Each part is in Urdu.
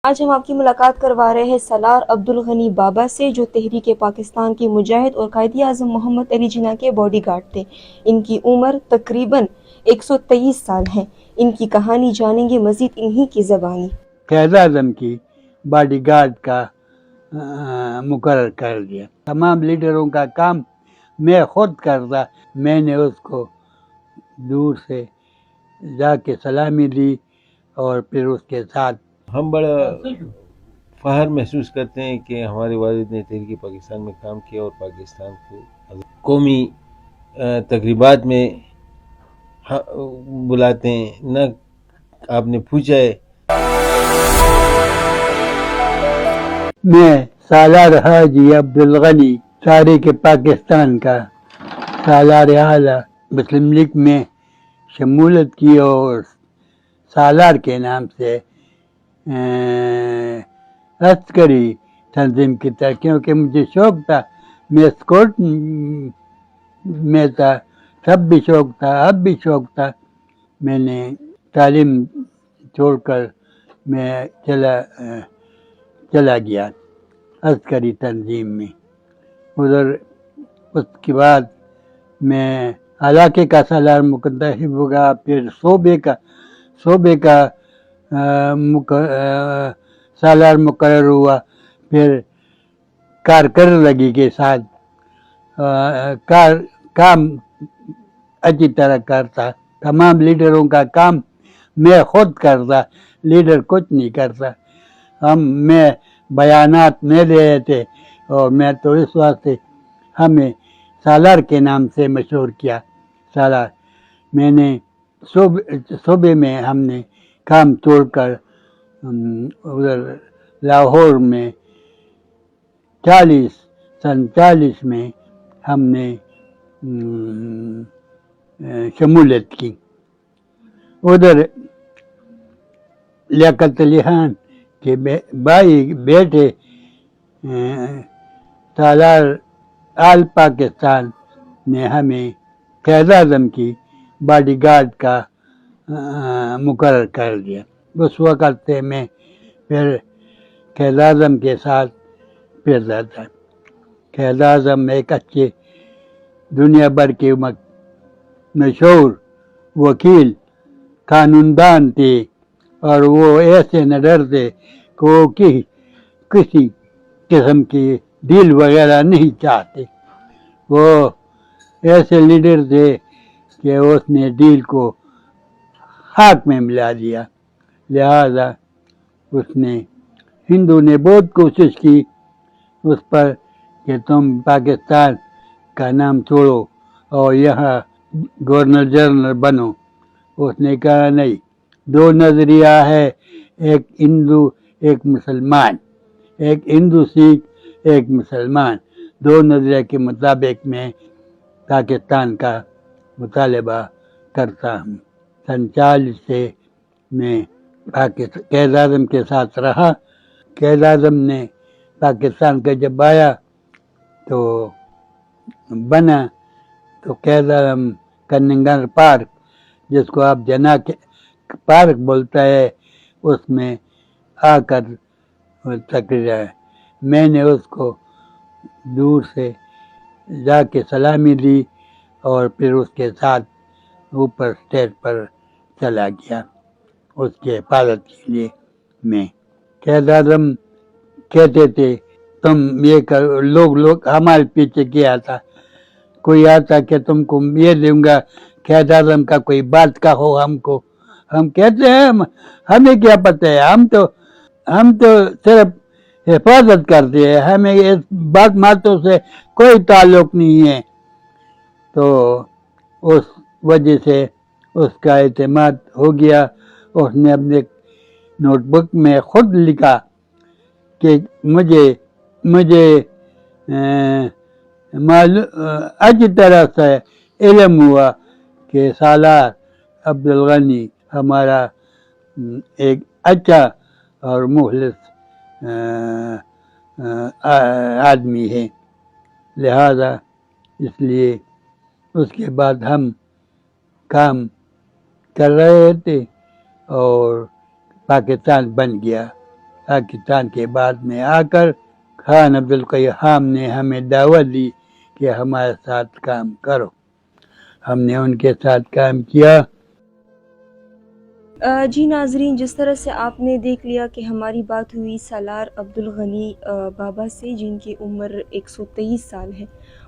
آج ہم آپ کی ملاقات کروا رہے ہیں سالار عبدالغنی بابا سے، جو تحریک پاکستان کی مجاہد اور قائد اعظم محمد علی جناح کے باڈی گارڈ تھے۔ ان کی عمر تقریباً 123 سال ہے۔ ان کی کہانی جانیں گے مزید انہی کی زبانی۔ قائد اعظم کی باڈی گارڈ کا مقرر کر دیا۔ تمام لیڈروں کا کام میں خود کرتا، میں نے اس کو دور سے جا کے سلامی دی اور پھر اس کے ساتھ ہم بڑا فخر محسوس کرتے ہیں کہ ہمارے والد نے تحریک پاکستان میں کام کیا اور پاکستان کو قومی تقریبات میں بلاتے ہیں۔ نہ آپ نے پوچھا ہے میں سالار حاجی عبدالغنی تحریک پاکستان کا سالار اعلیٰ مسلم لیگ میں شمولیت کی اور سالار کے نام سے عسکری تنظیم کی تھا، کیونکہ مجھے شوق تھا، میں اسکورٹ میں تھا، تب بھی شوق تھا، اب بھی شوق تھا۔ میں نے تعلیم چھوڑ کر میں چلا گیا عسکری تنظیم میں۔ ادھر اس کے بعد میں علاقے کا سالار منتخب ہوگا، پھر صوبے کا سالار مقرر ہوا، پھر کارکردگی کے ساتھ کام اچھی طرح کرتا۔ تمام لیڈروں کا کام میں خود کرتا، لیڈر کچھ نہیں کرتا۔ میں بیانات میں دے رہے تھے، اور میں تو اس واسطے ہمیں سالار کے نام سے مشہور کیا، سالار۔ میں نے صوبے میں ہم نے کام چھوڑ کر ادھر لاہور میں سن 40 میں ہم نے شمولیت کی۔ ادھر لیاقت علی خان کے بیٹے سالار آل پاکستان نے ہمیں قائد اعظم کی باڈی گارڈ کا مقرر کر دیا۔ اس وقت سے میں پھر قائد اعظم کے ساتھ پھرتا تھا۔ قائد اعظم ایک اچھے دنیا بھر کے مشہور وکیل قانون دان تھے، اور وہ ایسے نہ ڈرتے کہ وہ کسی قسم کی ڈیل وغیرہ نہیں چاہتے۔ وہ ایسے لیڈر تھے کہ اس نے ڈیل کو خاک میں ملا دیا۔ لہذا ہندو نے بہت کوشش کی اس پر کہ تم پاکستان کا نام چھوڑو اور یہاں گورنر جنرل بنو۔ اس نے کہا نہیں، دو نظریہ ہے، ایک ہندو ایک مسلمان، ایک ہندو سکھ ایک مسلمان، دو نظریہ کے مطابق میں پاکستان کا مطالبہ کرتا ہوں۔ سن 40 سے میں قائد اعظم کے ساتھ رہا۔ قائد اعظم نے پاکستان کا جب آیا تو بنا، تو قائد اعظم کننگر پارک، جس کو آپ جناح پارک بولتا ہے، اس میں آ کر تقریر ہے۔ میں نے اس کو دور سے جا کے سلامی دی اور پھر اس کے ساتھ اوپر اسٹیج پر چلا گیا اس کی حفاظت کے لیے۔ میں قائد اعظم کہتے تھے تم یہ کرو، لوگ ہمارے پیچھے کیا تھا، کوئی آتا کہ تم کو یہ دوں گا، قائد اعظم کا کوئی بات کہو ہم کو، ہم کہتے ہیں ہمیں کیا پتہ ہے، ہم تو صرف حفاظت کرتے ہیں، ہمیں اس باتوں سے کوئی تعلق نہیں ہے۔ تو اس وجہ سے اس کا اعتماد ہو گیا۔ اس نے اپنے نوٹ بک میں خود لکھا کہ مجھے اچھی طرح سے علم ہوا کہ سالار عبدالغنی ہمارا ایک اچھا اور مخلص آدمی ہے، لہذا اس لیے اس کے بعد ہم کام کر رہے تھے اور پاکستان بن گیا۔ پاکستان کے بعد میں آ کر خان عبدالقیوم نے ہمیں دعوت دی کہ ہمارے ساتھ کام کرو. ہم نے ان کے ساتھ کام کیا. جی ناظرین، جس طرح سے آپ نے دیکھ لیا کہ ہماری بات ہوئی سالار عبدالغنی بابا سے، جن کی عمر 123 سال ہے.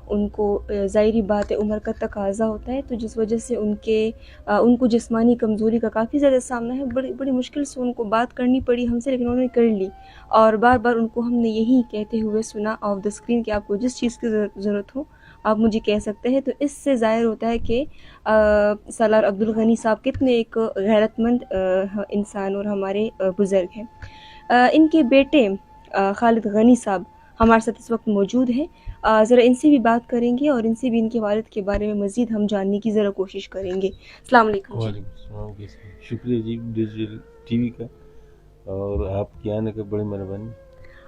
ان کو ظاہری بات ہے عمر کا تقاضا ہوتا ہے، تو جس وجہ سے ان کو جسمانی کمزوری کا کافی زیادہ سامنا ہے. بڑی مشکل سے ان کو بات کرنی پڑی ہم سے، لیکن انہوں نے کر لی. اور بار بار ان کو ہم نے یہی کہتے ہوئے سنا آف دا اسکرین کہ آپ کو جس چیز کی ضرورت ہو آپ مجھے کہہ سکتے ہیں. تو اس سے ظاہر ہوتا ہے کہ سالار عبدالغنی صاحب کتنے ایک غیرت مند انسان اور ہمارے بزرگ ہیں. ان کے بیٹے خالد غنی صاحب ہمارے ساتھ اس وقت موجود ہیں. ذرا ان سے بھی بات کریں گے اور ان سے بھی ان کے والد کے بارے میں مزید ہم جاننے کی ذرا کوشش کریں گے. السلام علیکم. وعلیکم السلام. شکریہ جی ڈیجیٹل ٹی وی کا، اور آپ کے آنے کا بڑی مہربانی.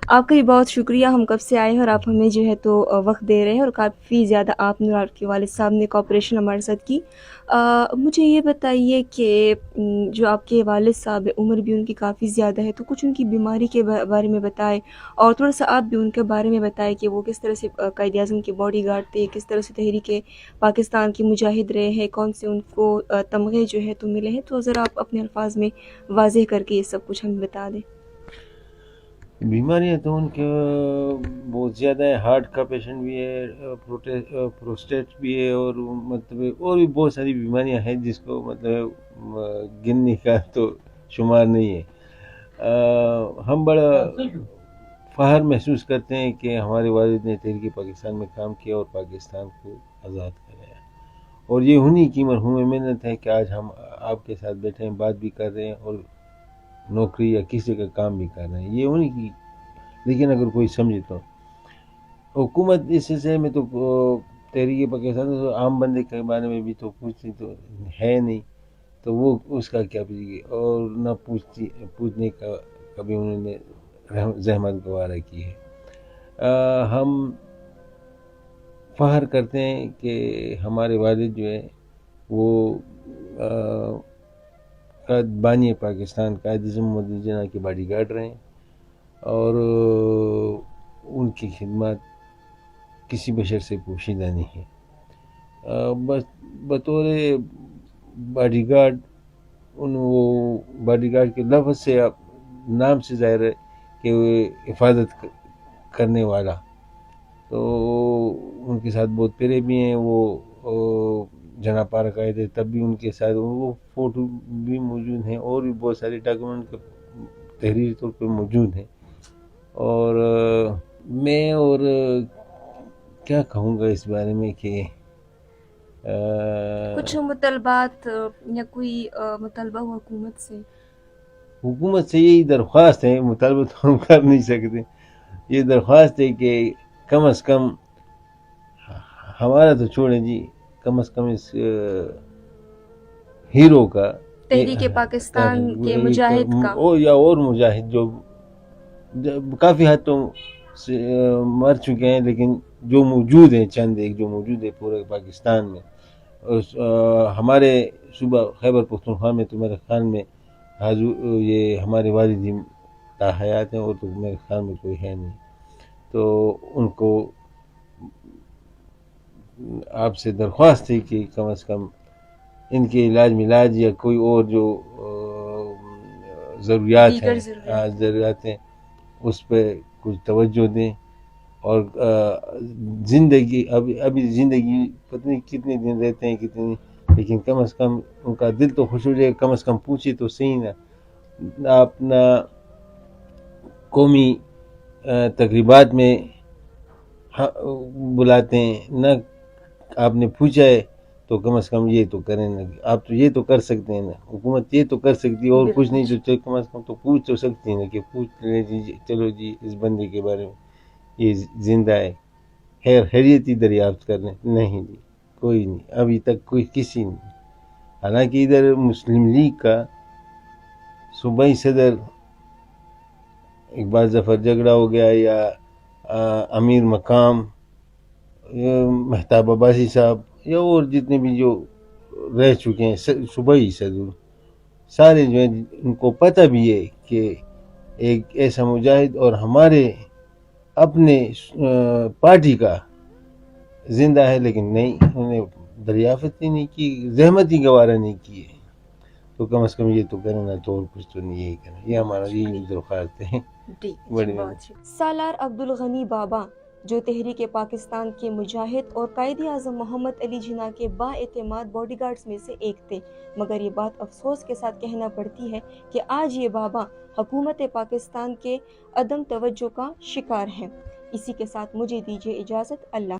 آپ کا بھی بہت شکریہ. ہم کب سے آئے ہیں اور آپ ہمیں جو ہے تو وقت دے رہے ہیں، اور کافی زیادہ آپ نے اور آپ کے والد صاحب نے کوآپریشن ہمارے ساتھ کی. مجھے یہ بتائیے کہ جو آپ کے والد صاحب ہیں، عمر بھی ان کی کافی زیادہ ہے، تو کچھ ان کی بیماری کے بارے میں بتائیں، اور تھوڑا سا آپ بھی ان کے بارے میں بتائیں کہ وہ کس طرح سے قائد اعظم کے باڈی گارڈ تھے، کس طرح سے تحریک پاکستان کے مجاہد رہے ہیں، کون سے ان کو تمغے جو ہے تو ملے ہیں. تو ذرا آپ اپنے الفاظ میں واضح کر کے یہ سب کچھ ہمیں بتا دیں. بیماریاں تو ان کے بہت زیادہ ہیں. ہارٹ کا پیشنٹ بھی ہے، پروسٹیٹ بھی ہے، اور مطلب اور بھی بہت ساری بیماریاں ہیں جس کو مطلب گننے کا تو شمار نہیں ہے. ہم بڑا فخر محسوس کرتے ہیں کہ ہمارے والد نے تحریک پاکستان میں کام کیا اور پاکستان کو آزاد کرایا، اور یہ انہی کی مرہون محنت ہے کہ آج ہم آپ کے ساتھ بیٹھے ہیں، بات بھی کر رہے ہیں، اور نوکری یا کسی کا کام بھی کر رہے ہیں. یہ انہی کی. لیکن اگر کوئی سمجھے تو حکومت اس سلسلے میں تو تحریک پاکستان تو عام بندے کے بارے میں بھی تو پوچھتی تو ہے نہیں، تو وہ اس کا کیا پوچھے گی، اور نہ پوچھنے کا کبھی انہوں نے زحمت گوارا کی ہے. ہم فخر کرتے ہیں کہ ہمارے والد جو ہے وہ بانی پاکستان قائد اعظم محمد علی جناح کے باڈی گارڈ رہے ہیں، اور ان کی خدمات کسی بشر سے پوشیدہ نہیں ہے. بس بطور باڈی گارڈ وہ باڈی گارڈ کے لفظ سے نام سے ظاہر ہے کہ وہ حفاظت کرنے والا. تو ان کے ساتھ بہت پیرے بھی ہیں. وہ جناح پارک آئے تھے تب بھی ان کے ساتھ وہ فوٹو بھی موجود ہیں، اور بھی بہت سارے ڈاکومنٹ تحریری طور پہ موجود ہیں. اور میں اور کیا کہوں گا اس بارے میں کہ کچھ مطالبات یا کوئی مطالبہ ہو حکومت سے یہی درخواست ہے، مطالبہ تو ہم کر نہیں سکتے. یہ درخواست ہے کہ کم از کم ہمارا تو چھوڑیں جی، کم از کم اس ہیرو کا، تحریک پاکستان کے مجاہد کا، اور مجاہد جو کافی حد تو مر چکے ہیں، لیکن جو موجود ہیں، چند ایک جو موجود ہے پورے پاکستان میں. ہمارے صوبہ خیبر پختونخوا میں تو میرے خیال میں یہ ہمارے والد ہی تاحیات ہیں، اور تو میرے خیال میں کوئی ہے نہیں. تو ان کو آپ سے درخواست ہے کہ کم از کم ان کے علاج یا کوئی اور جو ضروریات ہیں اس پہ کچھ توجہ دیں. اور زندگی ابھی زندگی پتہ نہیں کتنے دن رہتے ہیں کتنے نہیں، لیکن کم از کم ان کا دل تو خوش ہو جائے. کم از کم پوچھے تو صحیح نا. آپ نہ قومی تقریبات میں بلاتے ہیں، نہ آپ نے پوچھا ہے، تو کم از کم یہ تو کریں نا. آپ تو یہ تو کر سکتے ہیں نا، حکومت یہ تو کر سکتی ہے، اور کچھ نہیں تو کم از کم تو پوچھ تو سکتی ہے نا کہ پوچھ لیں جی، چلو جی اس بندے کے بارے میں یہ زندہ ہے، خیریت ہی دریافت کر لیں. نہیں جی، کوئی نہیں، ابھی تک کوئی کسی نہیں. حالانکہ ادھر مسلم لیگ کا صوبائی صدر اقبال ظفر جھگڑا ہو گیا، یا امیر مقام مہتاب عباسی صاحب، یا اور جتنے بھی جو رہ چکے ہیں صوبائی صدر، سارے جو ہیں ان کو پتہ بھی ہے کہ ایک ایسا مجاہد اور ہمارے اپنے پارٹی کا زندہ ہے، لیکن نہیں، انہوں نے دریافت ہی نہیں کی، زحمت ہی گوارا نہیں کی ہے، تو کم از کم یہ تو کریں نا، تو اور کچھ تو نہیں، یہی کریں، یہ ہمارا یہی درخواست ہے. بڑی سالار عبدالغنی بابا جو تحریک پاکستان کے مجاہد اور قائد اعظم محمد علی جناح کے با اعتماد باڈی گارڈز میں سے ایک تھے، مگر یہ بات افسوس کے ساتھ کہنا پڑتی ہے کہ آج یہ بابا حکومت پاکستان کے عدم توجہ کا شکار ہیں. اسی کے ساتھ مجھے دیجیے اجازت. اللہ